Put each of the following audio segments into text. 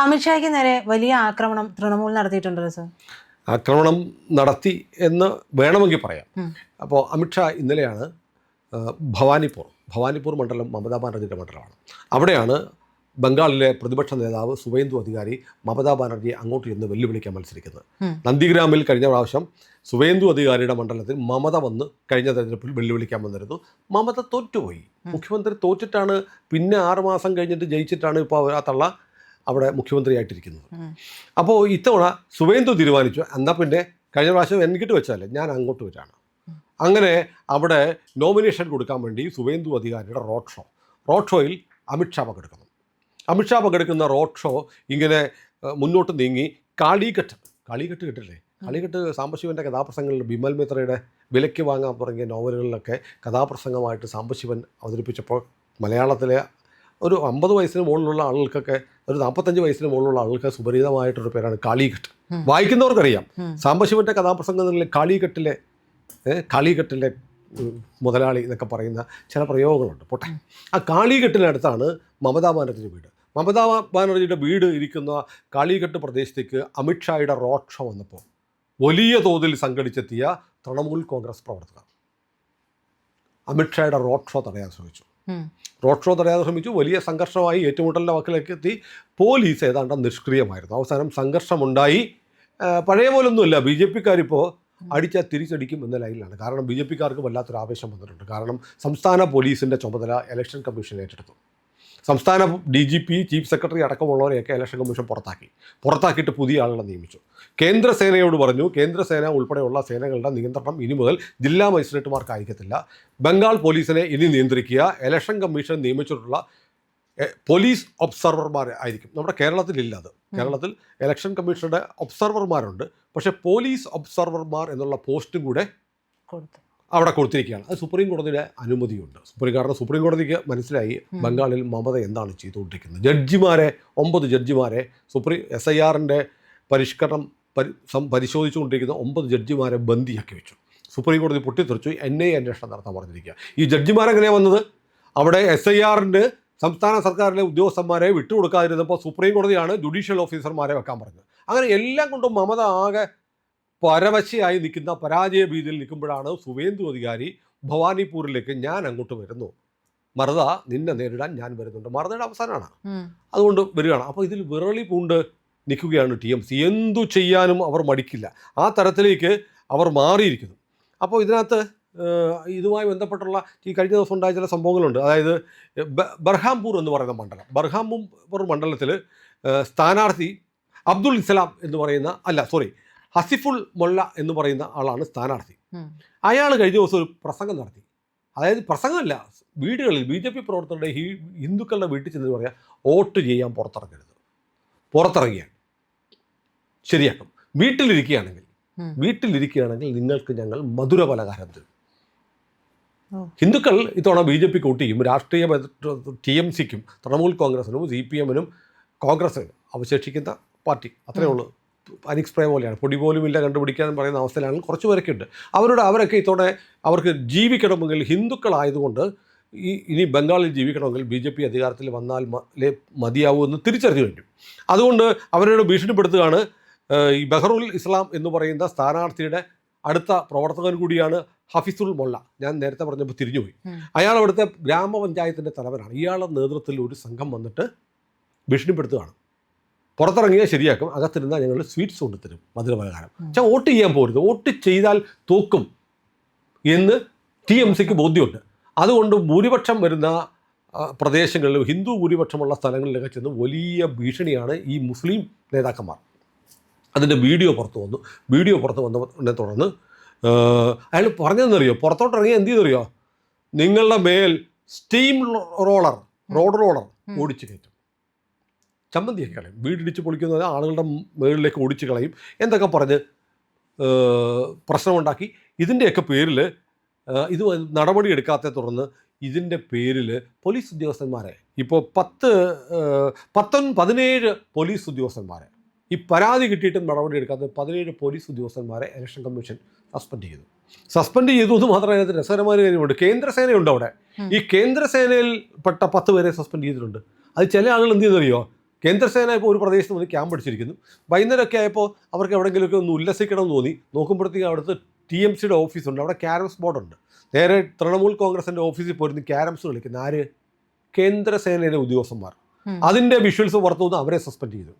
അമിത്ഷായ്ക്ക് നേരെ വലിയ ആക്രമണം തൃണമൂൽ നടത്തിയിട്ടുണ്ടല്ലോ സർ. ആക്രമണം നടത്തി എന്ന് വേണമെങ്കിൽ പറയാം. അപ്പോൾ അമിത്ഷാ ഇന്നലെയാണ് ഭവാനിപ്പൂർ മണ്ഡലം മമതാ ബാനർജിയുടെ മണ്ഡലമാണ്. അവിടെയാണ് ബംഗാളിലെ പ്രതിപക്ഷ നേതാവ് സുവേന്ദു അധികാരി മമതാ ബാനർജിയെ അങ്ങോട്ട് ചെന്ന് വെല്ലുവിളിക്കാൻ മത്സരിക്കുന്നത്. നന്ദിഗ്രാമിൽ കഴിഞ്ഞ പ്രാവശ്യം സുവേന്ദു അധികാരിയുടെ മണ്ഡലത്തിൽ മമത വന്ന് കഴിഞ്ഞ തെരഞ്ഞെടുപ്പിൽ വെല്ലുവിളിക്കാൻ വന്നിരുന്നു. മമത തോറ്റുപോയി. മുഖ്യമന്ത്രി തോറ്റിട്ടാണ്, പിന്നെ 6 മാസം കഴിഞ്ഞിട്ട് ജയിച്ചിട്ടാണ് ഇപ്പോൾ ആ തള്ള അവിടെ മുഖ്യമന്ത്രിയായിട്ടിരിക്കുന്നത്. അപ്പോൾ ഇത്തവണ സുവേന്ദു തീരുമാനിച്ചു, എന്നാൽ പിന്നെ കഴിഞ്ഞ പ്രാവശ്യം എനിക്കിട്ട് വെച്ചാലേ ഞാൻ അങ്ങോട്ട് വരാണ്. അങ്ങനെ അവിടെ നോമിനേഷൻ കൊടുക്കാൻ വേണ്ടി സുവേന്ദു അധികാരിയുടെ റോഡ് ഷോയിൽ അമിത്ഷാ പങ്കെടുക്കുന്ന റോഡ് ഷോ ഇങ്ങനെ മുന്നോട്ട് നീങ്ങി കാളികെട്ട് കേട്ടില്ലേ? കാളികെട്ട് സാംബശിവൻ്റെ കഥാപ്രസംഗങ്ങളിൽ ബിമൽ മിത്രയുടെ വിലയ്ക്ക് വാങ്ങാൻ തുടങ്ങിയ നോവലുകളിലൊക്കെ കഥാപ്രസംഗമായിട്ട് സാംബശിവൻ അവതരിപ്പിച്ചപ്പോൾ മലയാളത്തിലെ ഒരു 50 വയസ്സിന് മുകളിലുള്ള ആളുകൾക്കൊക്കെ, ഒരു 45 വയസ്സിന് മുകളിലുള്ള ആളുകൾക്ക് സുപരിചിതമായിട്ടൊരു പേരാണ് കാളികെട്ട്. വായിക്കുന്നവർക്കറിയാം സാംബശിവൻ്റെ കഥാപ്രസംഗങ്ങളിൽ കാളികെട്ടിലെ മുതലാളി എന്നൊക്കെ പറയുന്ന ചില പ്രയോഗങ്ങളുണ്ട്. പോട്ടെ, ആ കാളികെട്ടിനടുത്താണ് മമതാ ബാനർജിയുടെ വീട് ഇരിക്കുന്ന കാളികെട്ട് പ്രദേശത്തേക്ക് അമിത്ഷായുടെ റോഡ് ഷോ വന്നപ്പോൾ വലിയ തോതിൽ സംഘടിച്ചെത്തിയ തൃണമൂൽ കോൺഗ്രസ് പ്രവർത്തകർ അമിത്ഷായുടെ റോഡ് ഷോ തടയാൻ ശ്രമിച്ചു. വലിയ സംഘർഷമായി, ഏറ്റുമുട്ടലിൻ്റെ വാക്കിലേക്ക് എത്തി. പോലീസ് ഏതാണ്ട് നിഷ്ക്രിയമായിരുന്നു. അവസാനം സംഘർഷമുണ്ടായി. പഴയ പോലൊന്നുമില്ല, ബി ജെ പിക്കാരിപ്പോൾ അടിച്ചാൽ തിരിച്ചടിക്കും എന്ന ലൈനിലാണ്. കാരണം ബി ജെ പിക്കാർക്ക് വല്ലാത്തൊരു ആവേശം വന്നിട്ടുണ്ട്. കാരണം സംസ്ഥാന പോലീസിൻ്റെ ചുമതല ഇലക്ഷൻ കമ്മീഷൻ ഏറ്റെടുത്തു. സംസ്ഥാന DGP, ചീഫ് സെക്രട്ടറി അടക്കമുള്ളവരെയൊക്കെ ഇലക്ഷൻ കമ്മീഷൻ പുറത്താക്കിയിട്ട് പുതിയ ആളുകളെ നിയമിച്ചു. കേന്ദ്രസേനയോട് പറഞ്ഞു, കേന്ദ്രസേന ഉൾപ്പെടെയുള്ള സേനകളുടെ നിയന്ത്രണം ഇനി മുതൽ ജില്ലാ മജിസ്ട്രേറ്റുമാർക്കായിരിക്കത്തില്ല. ബംഗാൾ പോലീസിനെ ഇനി നിയന്ത്രിക്കുക ഇലക്ഷൻ കമ്മീഷൻ നിയമിച്ചിട്ടുള്ള പോലീസ് ഒബ്സർവർമാർ ആയിരിക്കും. നമ്മുടെ കേരളത്തിലില്ല അത്. കേരളത്തിൽ ഇലക്ഷൻ കമ്മീഷനുടെ ഒബ്സർവർമാരുണ്ട്. പക്ഷേ പോലീസ് ഒബ്സർവർമാർ എന്നുള്ള പോസ്റ്റും കൂടെ അവിടെ കൊടുത്തിരിക്കുകയാണ്. അത് സുപ്രീം കോടതിയുടെ അനുമതിയുണ്ട്. കാരണം സുപ്രീം കോടതിക്ക് മനസ്സിലായി ബംഗാളിൽ മമത എന്താണ് ചെയ്തുകൊണ്ടിരിക്കുന്നത്. 9 ജഡ്ജിമാരെ SIRൻ്റെ പരിഷ്കരണം പരിശോധിച്ചുകൊണ്ടിരിക്കുന്ന 9 ജഡ്ജിമാരെ ബന്ദിയാക്കി വെച്ചു. സുപ്രീം കോടതി പൊട്ടിത്തെറിച്ചു. NIA അന്വേഷണം നടത്താൻ പറഞ്ഞിരിക്കുക. ഈ ജഡ്ജിമാരെങ്ങനെയാണ് വന്നത്? അവിടെ SIRൻ്റെ സംസ്ഥാന സർക്കാരിലെ ഉദ്യോഗസ്ഥന്മാരെ വിട്ടുകൊടുക്കാതിരുന്നപ്പോൾ സുപ്രീം കോടതിയാണ് ജുഡീഷ്യൽ ഓഫീസർമാരെ വെക്കാൻ പറഞ്ഞത്. അങ്ങനെ എല്ലാം കൊണ്ടും മമത ആകെ പരവശയായി നിൽക്കുന്ന, പരാജയ ഭീതിയിൽ നിൽക്കുമ്പോഴാണ് സുവേന്ദു അധികാരി ഭവാനിപ്പൂരിലേക്ക് ഞാൻ അങ്ങോട്ട് വരുന്നു, മറുത നിന്നെ നേരിടാൻ ഞാൻ വരുന്നുണ്ട്. മറുതയുടെ അവസാനമാണ്, അതുകൊണ്ട് വരികയാണ്. അപ്പോൾ ഇതിൽ വിറളി പൂണ്ട് നിൽക്കുകയാണ് TMC. എന്തു ചെയ്യാനും അവർ മടിക്കില്ല. ആ തരത്തിലേക്ക് അവർ മാറിയിരിക്കുന്നു. അപ്പോൾ ഇതിനകത്ത് ഇതുമായി ബന്ധപ്പെട്ടുള്ള ഈ കഴിഞ്ഞ ദിവസം ഉണ്ടായ ചില സംഭവങ്ങളുണ്ട്. അതായത് ബർഹാംപൂർ എന്ന് പറയുന്ന മണ്ഡലം, ബർഹാംപൂർ മണ്ഡലത്തിൽ സ്ഥാനാർത്ഥി അബ്ദുൾ ഇസ്ലാം എന്ന് പറയുന്ന ഹസിഫുൾ മൊല്ല എന്ന് പറയുന്ന ആളാണ് സ്ഥാനാർത്ഥി. അയാൾ കഴിഞ്ഞ ദിവസം ഒരു പ്രസംഗം നടത്തി. അതായത് പ്രസംഗമല്ല, വീടുകളിൽ BJP പ്രവർത്തകരുടെ ഹിന്ദുക്കളുടെ വീട്ടിൽ ചെന്ന് പറയാം, വോട്ട് ചെയ്യാൻ പുറത്തിറങ്ങിയാൽ ശരിയാക്കും. വീട്ടിലിരിക്കുകയാണെങ്കിൽ നിങ്ങൾക്ക് ഞങ്ങൾ മധുര പലഹാരം തരും. ഹിന്ദുക്കൾ ഇത്തവണ BJP വോട്ട് ചെയ്യും. രാഷ്ട്രീയ TMCക്കും തൃണമൂൽ കോൺഗ്രസിനും CPMനും കോൺഗ്രസ് അവശേഷിക്കുന്ന പാർട്ടി അത്രയേ ഉള്ളൂ. അനിക്സ്പ്രേ പോലെയാണ്, പൊടി പോലും ഇല്ല കണ്ടുപിടിക്കാൻ പറയുന്ന അവസ്ഥയിലാണ് കുറച്ച് പേരൊക്കെ ഉണ്ട്. അവരൊക്കെ ഇത്തോടെ അവർക്ക് ജീവിക്കണമെങ്കിൽ, ഹിന്ദുക്കളായതുകൊണ്ട് ഇനി ബംഗാളിൽ ജീവിക്കണമെങ്കിൽ BJP അധികാരത്തിൽ വന്നാൽ മതിയാവൂ എന്ന് തിരിച്ചറിഞ്ഞു കഴിഞ്ഞു. അതുകൊണ്ട് അവരോട് ഭീഷണിപ്പെടുത്തുകയാണ്. ഈ ബഹറുൽ ഇസ്ലാം എന്ന് പറയുന്ന സ്ഥാനാർത്ഥിയുടെ അടുത്ത പ്രവർത്തകൻ കൂടിയാണ് ഹഫീസുൽ മൊല്ല. ഞാൻ നേരത്തെ പറഞ്ഞപ്പോൾ തിരിഞ്ഞുപോയി. അയാൾ അവിടുത്തെ ഗ്രാമപഞ്ചായത്തിൻ്റെ തലവനാണ്. ഇയാളുടെ നേതൃത്വത്തിൽ ഒരു സംഘം വന്നിട്ട് ഭീഷണിപ്പെടുത്തുകയാണ്. പുറത്തിറങ്ങിയാൽ ശരിയാക്കും, അകത്തിരുന്നാൽ ഞങ്ങൾ സ്വീറ്റ്സ് കൊണ്ടുതരും, മധുരപലഹാരം. പക്ഷേ വോട്ട് ചെയ്യാൻ പോരുത്, വോട്ട് ചെയ്താൽ തോക്കും എന്ന് TMCക്ക് ബോധ്യമുണ്ട്. അതുകൊണ്ട് ഭൂരിപക്ഷം വരുന്ന പ്രദേശങ്ങളിലും ഹിന്ദു ഭൂരിപക്ഷമുള്ള സ്ഥലങ്ങളിലൊക്കെ ചെന്ന് വലിയ ഭീഷണിയാണ് ഈ മുസ്ലിം നേതാക്കന്മാർ. അതിൻ്റെ വീഡിയോ പുറത്ത് വന്നതിനെ തുടർന്ന് അയാൾ പറഞ്ഞതെന്നറിയോ, പുറത്തോട്ടിറങ്ങിയാൽ എന്ത് ചെയ്തെന്നറിയോ, നിങ്ങളുടെ മേൽ സ്റ്റീം റോഡ് റോളർ ഓടിച്ച് കയറ്റും, ചമ്മന്തിയൊക്കെ കളയും, വീടിടിച്ച് പൊളിക്കുന്നത് ആളുകളുടെ മുകളിലേക്ക് ഓടിച്ച് കളയും എന്തൊക്കെ പറഞ്ഞ് പ്രശ്നമുണ്ടാക്കി. ഇതിൻ്റെയൊക്കെ പേരിൽ ഇത് നടപടി എടുക്കാത്തതിനെ തുടർന്ന് ഇതിൻ്റെ പേരിൽ പോലീസ് ഉദ്യോഗസ്ഥന്മാരെ ഇപ്പോൾ 17 പോലീസ് ഉദ്യോഗസ്ഥന്മാരെ, ഈ പരാതി കിട്ടിയിട്ടും നടപടി എടുക്കാത്ത 17 പോലീസ് ഉദ്യോഗസ്ഥന്മാരെ ഇലക്ഷൻ കമ്മീഷൻ സസ്പെൻഡ് ചെയ്തു എന്ന് മാത്രമേ അതിനകത്ത് രസകരമായ കാര്യമുണ്ട്. കേന്ദ്രസേനയുണ്ട് അവിടെ. ഈ കേന്ദ്രസേനയിൽപ്പെട്ട 10 പേരെ സസ്പെൻഡ് ചെയ്തിട്ടുണ്ട്. അത് ചില ആളുകൾ എന്ത് ചെയ്തറിയോ, കേന്ദ്രസേന ഇപ്പോൾ ഒരു പ്രദേശത്ത് വന്ന് ക്യാമ്പ് അടിച്ചിരിക്കുന്നു. വൈകുന്നേരമൊക്കെ ആയപ്പോൾ അവർക്ക് എവിടെയെങ്കിലുമൊക്കെ ഒന്ന് ഉല്ലസിക്കണം എന്ന് തോന്നി. നോക്കുമ്പോഴത്തേക്കും അവിടുത്തെ TMCയുടെ ഓഫീസുണ്ട്, അവിടെ ക്യാരംസ് ബോർഡുണ്ട്. നേരെ തൃണമൂൽ കോൺഗ്രസിൻ്റെ ഓഫീസിൽ പോയിരുന്നു ക്യാരംസ് കളിക്കുന്ന ആര്? കേന്ദ്രസേനയിലെ ഉദ്യോഗസ്ഥന്മാർ. അതിൻ്റെ വിഷ്വൽസ് പുറത്തു വന്ന് അവരെ സസ്പെൻഡ് ചെയ്തു.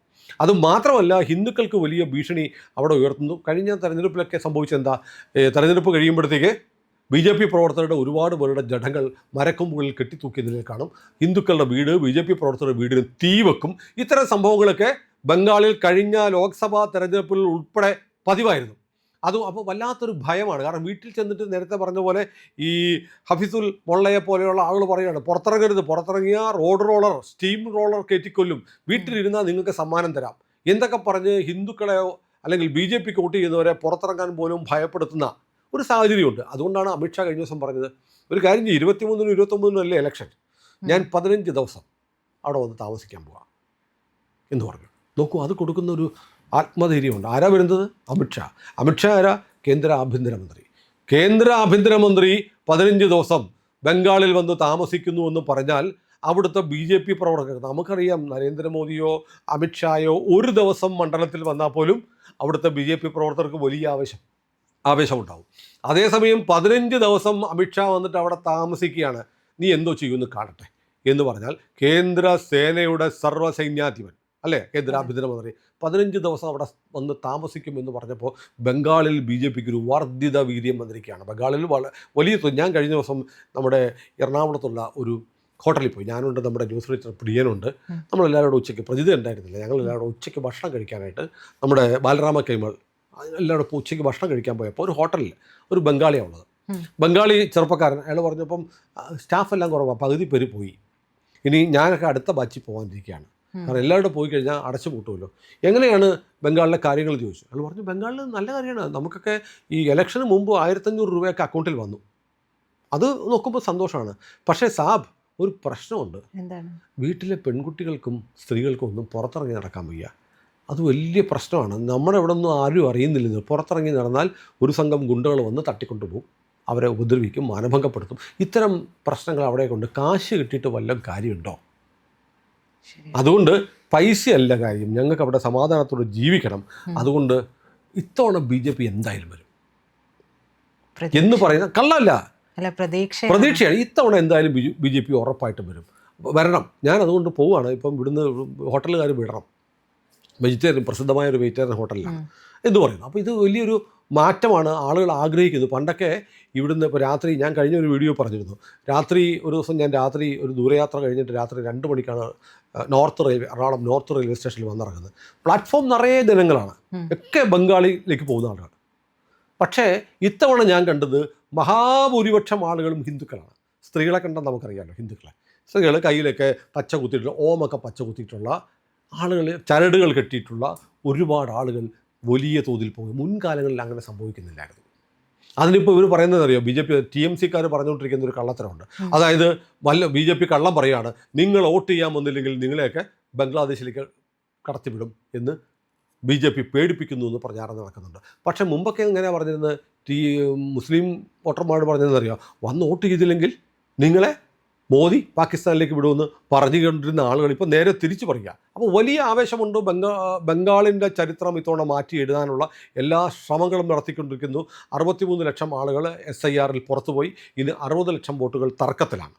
അത് മാത്രമല്ല, ഹിന്ദുക്കൾക്ക് വലിയ ഭീഷണി അവിടെ ഉയർത്തുന്നു. കഴിഞ്ഞ തെരഞ്ഞെടുപ്പിലൊക്കെ സംഭവിച്ചെന്താ, തെരഞ്ഞെടുപ്പ് കഴിയുമ്പോഴത്തേക്ക് BJP പ്രവർത്തകരുടെ ഒരുപാട് പേരുടെ ജഡങ്ങൾ മരക്കൊമ്പുകളിൽ കെട്ടിത്തൂക്കിയതിനെ കാണും. ഹിന്ദുക്കളുടെ വീട്, BJP പ്രവർത്തകരുടെ വീടിന് തീ വെക്കും. ഇത്തരം സംഭവങ്ങളൊക്കെ ബംഗാളിൽ കഴിഞ്ഞ ലോക്സഭാ തെരഞ്ഞെടുപ്പിൽ ഉൾപ്പെടെ പതിവായിരുന്നു. അതും അപ്പോൾ വല്ലാത്തൊരു ഭയമാണ്. കാരണം വീട്ടിൽ ചെന്നിട്ട് നേരത്തെ പറഞ്ഞ പോലെ ഈ ഹഫീസുൽ മൊള്ളയെ പോലെയുള്ള ആളുകൾ പറയുകയാണ്, പുറത്തിറങ്ങരുത്, പുറത്തിറങ്ങിയ റോഡ് റോളർ, സ്റ്റീം റോളർ കയറ്റിക്കൊല്ലും, വീട്ടിലിരുന്നാൽ നിങ്ങൾക്ക് സമ്മാനം തരാം എന്തൊക്കെ പറഞ്ഞ് ഹിന്ദുക്കളെയോ അല്ലെങ്കിൽ BJPക്ക് വോട്ട് ചെയ്യുന്നവരെ പുറത്തിറങ്ങാൻ പോലും ഭയപ്പെടുത്തുന്ന ഒരു സാഹചര്യമുണ്ട്. അതുകൊണ്ടാണ് അമിത്ഷാ കഴിഞ്ഞ ദിവസം പറഞ്ഞത്, ഒരു കാര്യം ചെയ്യും, 23-നും 29-നും അല്ലേ ഇലക്ഷൻ, ഞാൻ 15 ദിവസം അവിടെ വന്ന് താമസിക്കാൻ പോവാം എന്ന് പറഞ്ഞു. നോക്കൂ, അത് കൊടുക്കുന്ന ഒരു ആത്മധൈര്യമുണ്ട്. ആരാ വരുന്നത്? അമിത്ഷാ. അമിത്ഷാ ആരാ? കേന്ദ്ര ആഭ്യന്തരമന്ത്രി. കേന്ദ്ര ആഭ്യന്തരമന്ത്രി 15 ദിവസം ബംഗാളിൽ വന്ന് താമസിക്കുന്നു എന്ന് പറഞ്ഞാൽ അവിടുത്തെ BJP പ്രവർത്തകർ, നമുക്കറിയാം നരേന്ദ്രമോദിയോ അമിത്ഷായോ ഒരു ദിവസം മണ്ഡലത്തിൽ വന്നാൽ പോലും അവിടുത്തെ BJP പ്രവർത്തകർക്ക് വലിയ ആവേശമുണ്ടാവും. അതേസമയം 15 ദിവസം അമിത്ഷാ വന്നിട്ട് അവിടെ താമസിക്കുകയാണ്, നീ എന്തോ ചെയ്യുമെന്ന് കാണട്ടെ എന്ന് പറഞ്ഞാൽ കേന്ദ്ര സേനയുടെ സർവ്വസൈന്യാധിപൻ അല്ലേ കേന്ദ്ര ആഭ്യന്തരമന്ത്രി 15 ദിവസം അവിടെ വന്ന് താമസിക്കുമെന്ന് പറഞ്ഞപ്പോൾ ബംഗാളിൽ BJPക്ക് ഒരു വർദ്ധിത വീര്യം വന്നിരിക്കുകയാണ്. ബംഗാളിൽ വലിയ ഞാൻ കഴിഞ്ഞ ദിവസം നമ്മുടെ എറണാകുളത്തുള്ള ഒരു ഹോട്ടലിൽ പോയി. ഞാനുണ്ട്, നമ്മുടെ ന്യൂസ് റീഡർ പ്രിയനുണ്ട്. നമ്മളെല്ലാവരോടും ഉച്ചയ്ക്ക്, പ്രജിത ഉണ്ടായിരുന്നില്ല, ഞങ്ങളെല്ലാവരും ഉച്ചയ്ക്ക് ഭക്ഷണം കഴിക്കാനായിട്ട് നമ്മുടെ ബാലരാമ കൈമൾ എല്ലാവരും ഇപ്പോൾ ഉച്ചയ്ക്ക് ഭക്ഷണം കഴിക്കാൻ പോയപ്പോൾ ഒരു ഹോട്ടലിൽ ഒരു ബംഗാളിയാണ് ഉള്ളത്. ബംഗാളി ചെറുപ്പക്കാരൻ. അയാൾ പറഞ്ഞപ്പം സ്റ്റാഫെല്ലാം കുറവാണ്, പകുതി പേര് പോയി, ഇനി ഞാനൊക്കെ അടുത്ത ബാച്ചിൽ പോകാനിരിക്കുകയാണ്, കാരണം എല്ലാവരും പോയി കഴിഞ്ഞാൽ അടച്ചു പൂട്ടുമല്ലോ, എങ്ങനെയാണ് ബംഗാളിലെ കാര്യങ്ങൾ ചോദിച്ചു. അയാൾ പറഞ്ഞു, ബംഗാളിൽ നല്ല കാര്യമാണ്, നമുക്കൊക്കെ ഈ ഇലക്ഷന് മുമ്പ് 1500 രൂപയൊക്കെ അക്കൗണ്ടിൽ വന്നു, അത് നോക്കുമ്പോൾ സന്തോഷമാണ്. പക്ഷേ സാബ്, ഒരു പ്രശ്നമുണ്ട്. എന്താണ്? വീട്ടിലെ പെൺകുട്ടികൾക്കും സ്ത്രീകൾക്കും ഒന്നും പുറത്തിറങ്ങി നടക്കാൻ വയ്യ. അത് വലിയ പ്രശ്നമാണ്. നമ്മുടെ ഇവിടെ ഒന്നും ആരും അറിയുന്നില്ലെന്ന്. പുറത്തിറങ്ങി നടന്നാൽ ഒരു സംഘം ഗുണ്ടകൾ വന്ന് തട്ടിക്കൊണ്ടുപോകും, അവരെ ഉപദ്രവിക്കും, മാനഭംഗപ്പെടുത്തും. ഇത്തരം പ്രശ്നങ്ങൾ അവിടെ കൊണ്ട് കാശ് കിട്ടിയിട്ട് വല്ല കാര്യമുണ്ടോ? അതുകൊണ്ട് പൈസയല്ല കാര്യം, ഞങ്ങൾക്ക് അവിടെ സമാധാനത്തോടെ ജീവിക്കണം. അതുകൊണ്ട് ഇത്തവണ BJP എന്തായാലും വരും എന്ന് പറയുന്ന കള്ളല്ല, പ്രതീക്ഷയാണ്. ഇത്തവണ എന്തായാലും BJP ഉറപ്പായിട്ടും വരണം. ഞാൻ അതുകൊണ്ട് പോവുകയാണ്. ഇപ്പം ഇവിടുന്ന് ഹോട്ടലുകാർ വിടണം, വെജിറ്റേറിയൻ, പ്രസിദ്ധമായ ഒരു വെജിറ്റേറിയൻ ഹോട്ടലിലാണ് എന്ന് പറയുന്നു. അപ്പോൾ ഇത് വലിയൊരു മാറ്റമാണ് ആളുകൾ ആഗ്രഹിക്കുന്നത്. പണ്ടൊക്കെ ഇവിടുന്ന് ഇപ്പോൾ രാത്രി, ഞാൻ കഴിഞ്ഞ ഒരു വീഡിയോ പറഞ്ഞിരുന്നു, രാത്രി ഒരു ദിവസം ഞാൻ രാത്രി ഒരു ദൂരയാത്ര കഴിഞ്ഞിട്ട് രാത്രി 2 മണിക്കാണ് എറണാകുളം നോർത്ത് റെയിൽവേ സ്റ്റേഷനിൽ വന്നിറങ്ങുന്നത്. പ്ലാറ്റ്ഫോം നിറയെ ജനങ്ങളാണ്, ഒക്കെ ബംഗാളിലേക്ക് പോകുന്ന ആളുകൾ. പക്ഷേ ഇത്തവണ ഞാൻ കണ്ടത് മഹാഭൂരിപക്ഷം ആളുകളും ഹിന്ദുക്കളാണ്. സ്ത്രീകളെ കണ്ടാൽ നമുക്കറിയാമല്ലോ, സ്ത്രീകൾ കയ്യിലൊക്കെ പച്ച കുത്തിയിട്ടുള്ള, ഓമൊക്കെ പച്ച കുത്തിയിട്ടുള്ള ആളുകൾ, ചരടുകൾ കെട്ടിയിട്ടുള്ള ഒരുപാട് ആളുകൾ വലിയ തോതിൽ പോകും. മുൻകാലങ്ങളിൽ അങ്ങനെ സംഭവിക്കുന്നില്ലായിരുന്നു. അതിനിപ്പോൾ ഇവർ പറയുന്നത് അറിയോ, BJP TMCക്കാർ പറഞ്ഞുകൊണ്ടിരിക്കുന്ന ഒരു കള്ളത്തരമുണ്ട്. അതായത് BJP കള്ളം പറയുകയാണ്, നിങ്ങൾ വോട്ട് ചെയ്യാൻ വന്നില്ലെങ്കിൽ നിങ്ങളെയൊക്കെ ബംഗ്ലാദേശിലേക്ക് കടത്തിവിടും എന്ന് BJP പേടിപ്പിക്കുന്നു എന്ന് പ്രചാരണം നടക്കുന്നുണ്ട്. പക്ഷേ മുമ്പൊക്കെ എങ്ങനെയാണ് പറഞ്ഞിരുന്നത്, മുസ്ലിം വോട്ടർമാർ പറഞ്ഞതെന്നറിയോ, വന്ന് വോട്ട് ചെയ്തില്ലെങ്കിൽ നിങ്ങളെ മോദി പാകിസ്ഥാനിലേക്ക് വിടുമെന്ന് പറഞ്ഞുകൊണ്ടിരുന്ന ആളുകൾ ഇപ്പോൾ നേരെ തിരിച്ചു പറയുക. അപ്പോൾ വലിയ ആവേശമുണ്ട്. ബംഗാളിൻ്റെ ചരിത്രം ഇത്തവണ മാറ്റി എഴുതാനുള്ള എല്ലാ ശ്രമങ്ങളും നടത്തിക്കൊണ്ടിരിക്കുന്നു. 63 ലക്ഷം ആളുകൾ SIRൽ പുറത്തുപോയി. ഇനി 60 ലക്ഷം വോട്ടുകൾ തർക്കത്തിലാണ്.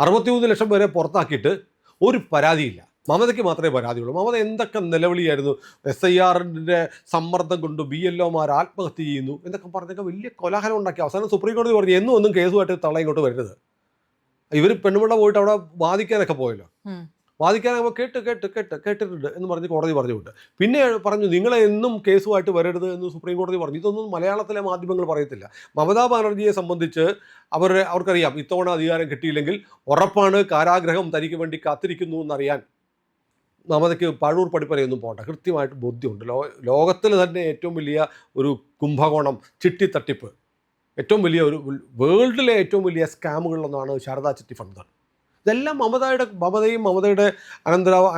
63 ലക്ഷം പേരെ പുറത്താക്കിയിട്ട് ഒരു പരാതിയില്ല. മമതയ്ക്ക് മാത്രമേ പരാതിയുള്ളൂ. മമത എന്തൊക്കെ നിലവിളിയായിരുന്നു, SIRൻ്റെ സമ്മർദ്ദം കൊണ്ട് BLOമാർ ആത്മഹത്യ ചെയ്യുന്നു എന്നൊക്കെ പറഞ്ഞൊക്കെ വലിയ കോലാഹലം ഉണ്ടാക്കി. അവസാനം സുപ്രീം കോടതി പറഞ്ഞു, ഒന്നും കേസുമായിട്ട് തള്ള ഇങ്ങോട്ട് വരരുത്. ഇവർ പെണ്ണുപിള്ള പോയിട്ട് അവിടെ വാദിക്കാനൊക്കെ പോയല്ലോ, വാദിക്കാനാകുമ്പോൾ കേട്ടിട്ടുണ്ട് എന്ന് പറഞ്ഞ് കോടതി പറഞ്ഞു വിട്ട്. പിന്നെ പറഞ്ഞു, നിങ്ങളെ എന്നും കേസുമായിട്ട് വരരുത് എന്ന് സുപ്രീം കോടതി പറഞ്ഞു. ഇതൊന്നും മലയാളത്തിലെ മാധ്യമങ്ങൾ പറയത്തില്ല. മമതാ ബാനർജിയെ സംബന്ധിച്ച് അവർക്കറിയാം, ഇത്തവണ അധികാരം കിട്ടിയില്ലെങ്കിൽ ഉറപ്പാണ് കാരാഗ്രഹം തനിക്ക് വേണ്ടി കാത്തിരിക്കുന്നു എന്നറിയാൻ മമതയ്ക്ക് പഴൂർ പടിപ്പറയൊന്നും പോകണ്ട, കൃത്യമായിട്ട് ബോധ്യമുണ്ട്. ലോകത്തിൽ തന്നെ ഏറ്റവും വലിയ ഒരു കുംഭകോണം, ചിട്ടിത്തട്ടിപ്പ്, ഏറ്റവും വലിയ ഒരു വേൾഡിലെ ഏറ്റവും വലിയ സ്കാമുകളിലൊന്നാണ് ശാരദാ ചിട്ടി ഫണ്ട്. ഇതെല്ലാം മമതയും മമതയുടെ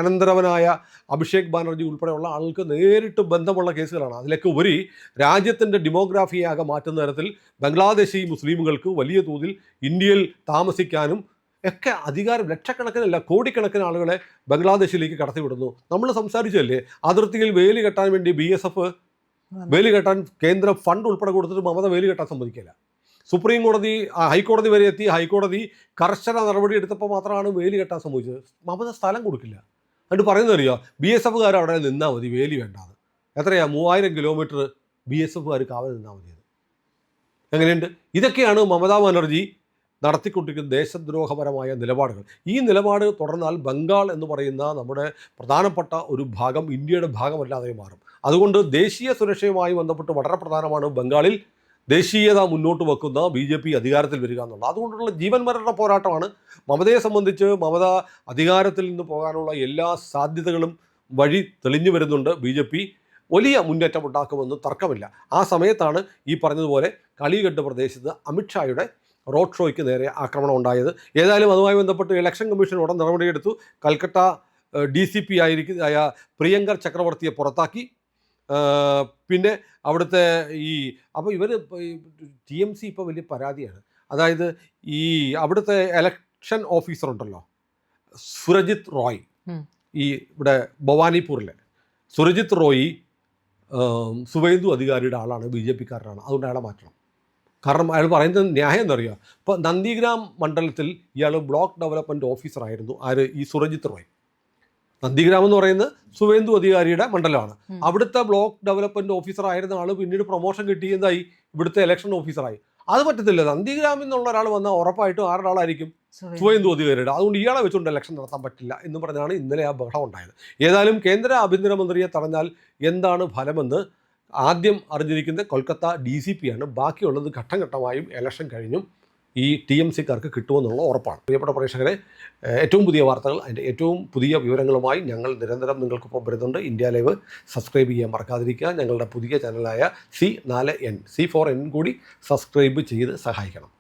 അനന്തരവനായ അഭിഷേക് ബാനർജി ഉൾപ്പെടെയുള്ള ആൾക്ക് നേരിട്ട് ബന്ധമുള്ള കേസുകളാണ്. അതിലേക്ക് ഉപരി രാജ്യത്തിൻ്റെ ഡെമോഗ്രാഫിയെ ആകെ മാറ്റുന്ന തരത്തിൽ ബംഗ്ലാദേശി മുസ്ലിമുകൾക്ക് വലിയ തോതിൽ ഇന്ത്യയിൽ താമസിക്കാനും ഒക്കെ അധികാരം ലക്ഷക്കണക്കിനല്ല കോടിക്കണക്കിന് ആളുകളെ ബംഗ്ലാദേശിലേക്ക് കടത്തിവിടുന്നു. നമ്മൾ സംസാരിച്ചല്ലേ, അതിർത്തിയിൽ വേലി കെട്ടാൻ വേണ്ടി BSF വേലി കെട്ടാൻ കേന്ദ്ര ഫണ്ട് ഉൾപ്പെടെ കൊടുത്തിട്ട് മമത വേലി കെട്ടാൻ സമ്മതിക്കില്ല. സുപ്രീം കോടതി ഹൈക്കോടതി വരെ എത്തി, ഹൈക്കോടതി കർശന നടപടി എടുത്തപ്പോൾ മാത്രമാണ് വേലി കെട്ടാൻ സംഭവിച്ചത്. മമത സ്ഥലം കൊടുക്കില്ല. എന്നിട്ട് പറയുന്നത് അറിയോ, BSFകാർ അവിടെ നിന്നാൽ മതി, വേലി വേണ്ടാന്ന്. എത്രയാ 3000 കിലോമീറ്റർ BSFകാർ കാവൽ നിന്നാൽ മതിയത്. എങ്ങനെയുണ്ട്? ഇതൊക്കെയാണ് മമതാ ബാനർജി നടത്തിക്കൊണ്ടിരിക്കുന്ന ദേശദ്രോഹപരമായ നിലപാടുകൾ. ഈ നിലപാട് തുടർന്നാൽ ബംഗാൾ എന്ന് പറയുന്ന നമ്മുടെ പ്രധാനപ്പെട്ട ഒരു ഭാഗം ഇന്ത്യയുടെ ഭാഗമല്ലാതെ മാറും. അതുകൊണ്ട് ദേശീയ സുരക്ഷയുമായി ബന്ധപ്പെട്ട് വളരെ പ്രധാനമാണ് ബംഗാളിൽ ദേശീയത മുന്നോട്ട് വെക്കുന്ന BJP അധികാരത്തിൽ വരിക എന്നുള്ളത്. അതുകൊണ്ടുള്ള ജീവൻ മരണ പോരാട്ടമാണ്. മമതയെ സംബന്ധിച്ച് മമത അധികാരത്തിൽ നിന്ന് പോകാനുള്ള എല്ലാ സാധ്യതകളും വഴി തെളിഞ്ഞു വരുന്നുണ്ട്. BJP വലിയ മുന്നേറ്റം ഉണ്ടാക്കുമെന്ന് തർക്കമില്ല. ആ സമയത്താണ് ഈ പറഞ്ഞതുപോലെ കളികെട്ട് പ്രദേശത്ത് അമിത്ഷായുടെ റോഡ് ഷോയ്ക്ക് നേരെ ആക്രമണം ഉണ്ടായത്. ഏതായാലും അതുമായി ബന്ധപ്പെട്ട് ഇലക്ഷൻ കമ്മീഷൻ ഉടൻ നടപടിയെടുത്തു. കൽക്കട്ട DCP ആയ പ്രിയങ്കർ ചക്രവർത്തിയെ പുറത്താക്കി. പിന്നെ അവിടുത്തെ അപ്പോൾ ഇവർ TMC ഇപ്പോൾ വലിയ പരാതിയാണ്. അതായത് ഈ അവിടുത്തെ ഇലക്ഷൻ ഓഫീസർ ഉണ്ടല്ലോ, സുരജിത് റോയ്, ഈ ഇവിടെ ഭവാനിപ്പൂരിലെ സുരജിത് റോയ് സുവേന്ദു അധികാരിയുടെ ആളാണ്, BJPക്കാരനാണ്. അതുകൊണ്ട് അയാളെ മാറ്റണം. കാരണം അയാൾ പറയുന്നത് ന്യായം എന്നറിയുക. ഇപ്പോൾ നന്ദിഗ്രാം മണ്ഡലത്തിൽ ഇയാൾ ബ്ലോക്ക് ഡെവലപ്മെൻറ്റ് ഓഫീസറായിരുന്നു. ഈ സുരജിത് റോയ്. നന്ദിഗ്രാം എന്ന് പറയുന്നത് സുവേന്ദു അധികാരിയുടെ മണ്ഡലമാണ്. അവിടുത്തെ ബ്ലോക്ക് ഡെവലപ്മെൻറ്റ് ഓഫീസറായിരുന്ന ആൾ പിന്നീട് പ്രൊമോഷൻ കിട്ടിയതായി ഇവിടുത്തെ ഇലക്ഷൻ ഓഫീസറായി. അത് പറ്റത്തില്ല. നന്ദിഗ്രാമിൽ നിന്നുള്ള ഒരാൾ വന്നാൽ ഉറപ്പായിട്ടും ആരുടെ ആളായിരിക്കും? സുവേന്ദു അധികാരിയുടെ. അതുകൊണ്ട് ഇയാളെ വെച്ചുകൊണ്ട് ഇലക്ഷൻ നടത്താൻ പറ്റില്ല എന്ന് പറഞ്ഞാണ് ഇന്നലെ ആ ബഹളം ഉണ്ടായത്. ഏതായാലും കേന്ദ്ര ആഭ്യന്തരമന്ത്രിയെ തടഞ്ഞാൽ എന്താണ് ഫലമെന്ന് ആദ്യം അറിഞ്ഞിരിക്കുന്നത് കൊൽക്കത്ത DCP ആണ്. ബാക്കിയുള്ളത് ഘട്ടം ഘട്ടമായും ഇലക്ഷൻ കഴിഞ്ഞും ഈ TMCക്കാർക്ക് കിട്ടുമെന്നുള്ള ഉറപ്പാണ്. പ്രിയപ്പെട്ട പ്രേക്ഷകരെ, ഏറ്റവും പുതിയ വാർത്തകൾ, അതിൻ്റെ ഏറ്റവും പുതിയ വിവരങ്ങളുമായി ഞങ്ങൾ നിരന്തരം നിങ്ങൾക്കൊപ്പം വരുന്നുണ്ട്. ഇന്ത്യ ലൈവ് സബ്സ്ക്രൈബ് ചെയ്യാൻ മറക്കാതിരിക്കുക. ഞങ്ങളുടെ പുതിയ ചാനലായ C4N കൂടി സബ്സ്ക്രൈബ് ചെയ്ത് സഹായിക്കണം.